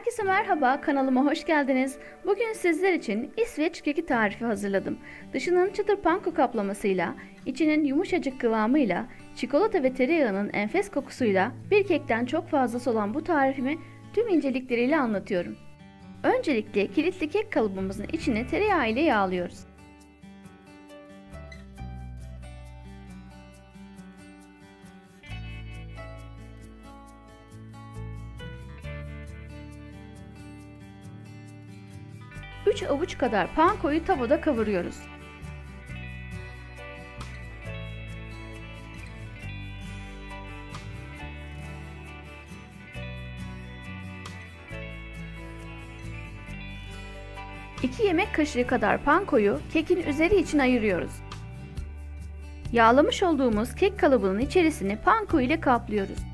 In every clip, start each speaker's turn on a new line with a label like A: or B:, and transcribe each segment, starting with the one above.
A: Herkese merhaba, kanalıma hoş geldiniz. Bugün sizler için İsveç keki tarifi hazırladım. Dışının çıtır panko kaplamasıyla, içinin yumuşacık kıvamıyla, çikolata ve tereyağının enfes kokusuyla bir kekten çok fazlası olan bu tarifimi tüm incelikleriyle anlatıyorum. Öncelikle kilitli kek kalıbımızın içine tereyağı ile yağlıyoruz. Üç avuç kadar pankoyu tavada kavuruyoruz. İki yemek kaşığı kadar pankoyu kekin üzeri için ayırıyoruz. Yağlamış olduğumuz kek kalıbının içerisini panko ile kaplıyoruz.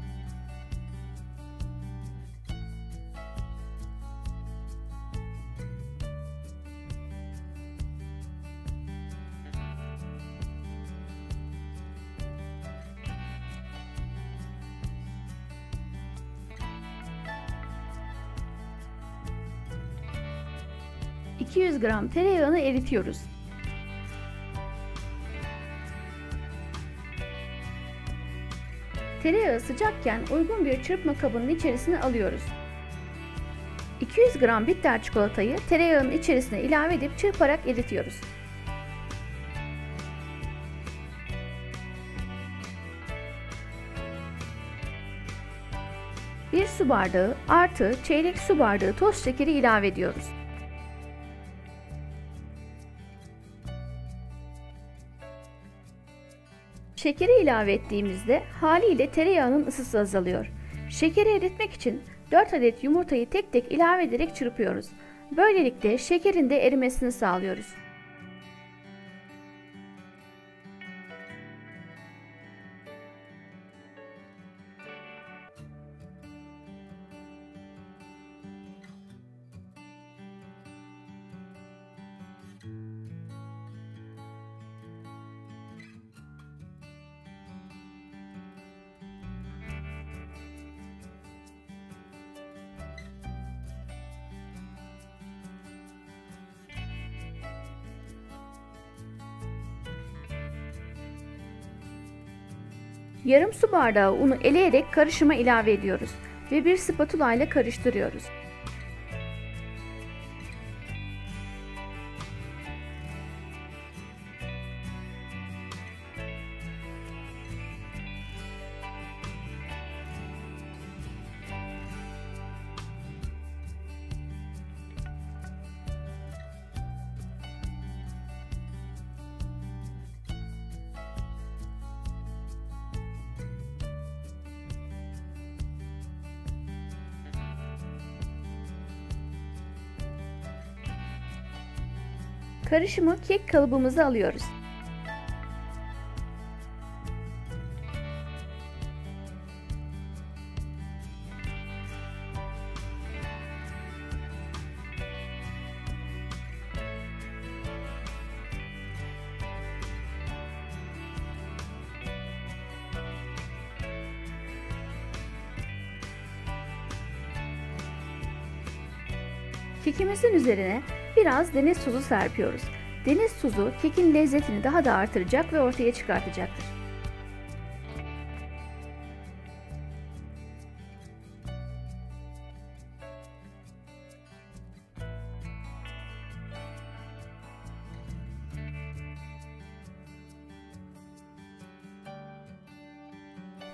A: ...200 gram tereyağını eritiyoruz. Tereyağı sıcakken uygun bir çırpma kabının içerisine alıyoruz. 200 gram bitter çikolatayı tereyağının içerisine ilave edip çırparak eritiyoruz. Bir su bardağı artı çeyrek su bardağı toz şekeri ilave ediyoruz. Şekeri ilave ettiğimizde haliyle tereyağının ısısı azalıyor. Şekeri eritmek için 4 adet yumurtayı tek tek ilave ederek çırpıyoruz. Böylelikle şekerin de erimesini sağlıyoruz. Yarım su bardağı unu eleyerek karışıma ilave ediyoruz ve bir spatula ile karıştırıyoruz. Karışımı kek kalıbımıza alıyoruz. Kekimizin üzerine biraz deniz tuzu serpiyoruz. Deniz tuzu kekin lezzetini daha da artıracak ve ortaya çıkartacaktır.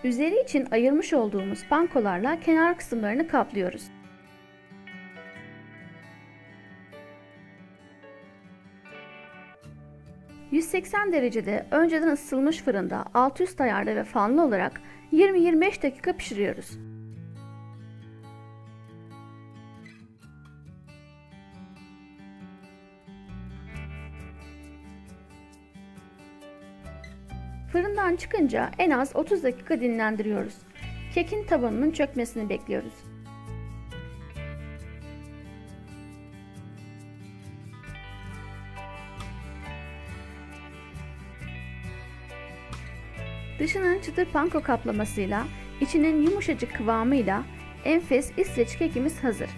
A: Üzeri için ayırmış olduğumuz pankolarla kenar kısımlarını kaplıyoruz. ...180 derecede önceden ısıtılmış fırında alt üst ayarda ve fanlı olarak 20-25 dakika pişiriyoruz. Fırından çıkınca en az 30 dakika dinlendiriyoruz. Kekin tabanının çökmesini bekliyoruz. Dışının çıtır panko kaplamasıyla, içinin yumuşacık kıvamıyla enfes İsveç kekimiz hazır.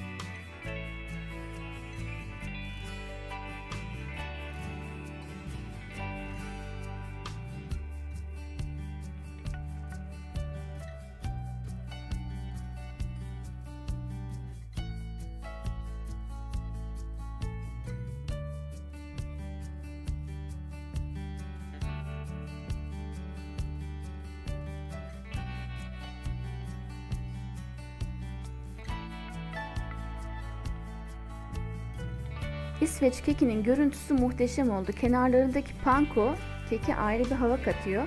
A: İsveç kekinin görüntüsü muhteşem oldu. Kenarlarındaki panko keke ayrı bir hava katıyor.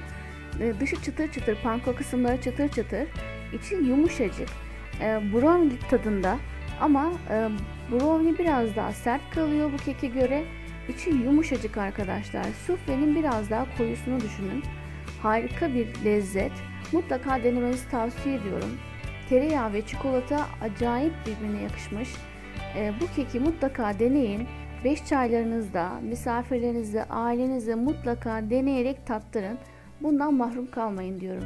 A: Dışı çıtır çıtır, panko kısımları çıtır çıtır, içi yumuşacık. Brownie tadında ama brownie biraz daha sert kalıyor bu keke göre. İçi yumuşacık arkadaşlar. Suflenin biraz daha koyusunu düşünün. Harika bir lezzet. Mutlaka denemenizi tavsiye ediyorum. Tereyağı ve çikolata acayip birbirine yakışmış. Bu keki mutlaka deneyin. 5 çaylarınızda, misafirlerinizle, ailenizle mutlaka deneyerek tattırın. Bundan mahrum kalmayın diyorum.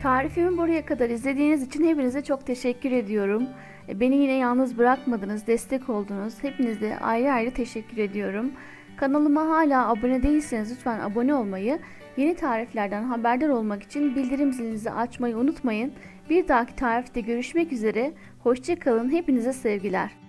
A: Tarifimi buraya kadar izlediğiniz için hepinize çok teşekkür ediyorum. Beni yine yalnız bırakmadınız, destek oldunuz. Hepinize ayrı ayrı teşekkür ediyorum. Kanalıma hala abone değilseniz lütfen abone olmayı, yeni tariflerden haberdar olmak için bildirim zilinizi açmayı unutmayın. Bir dahaki tarifte görüşmek üzere. Hoşça kalın. Hepinize sevgiler.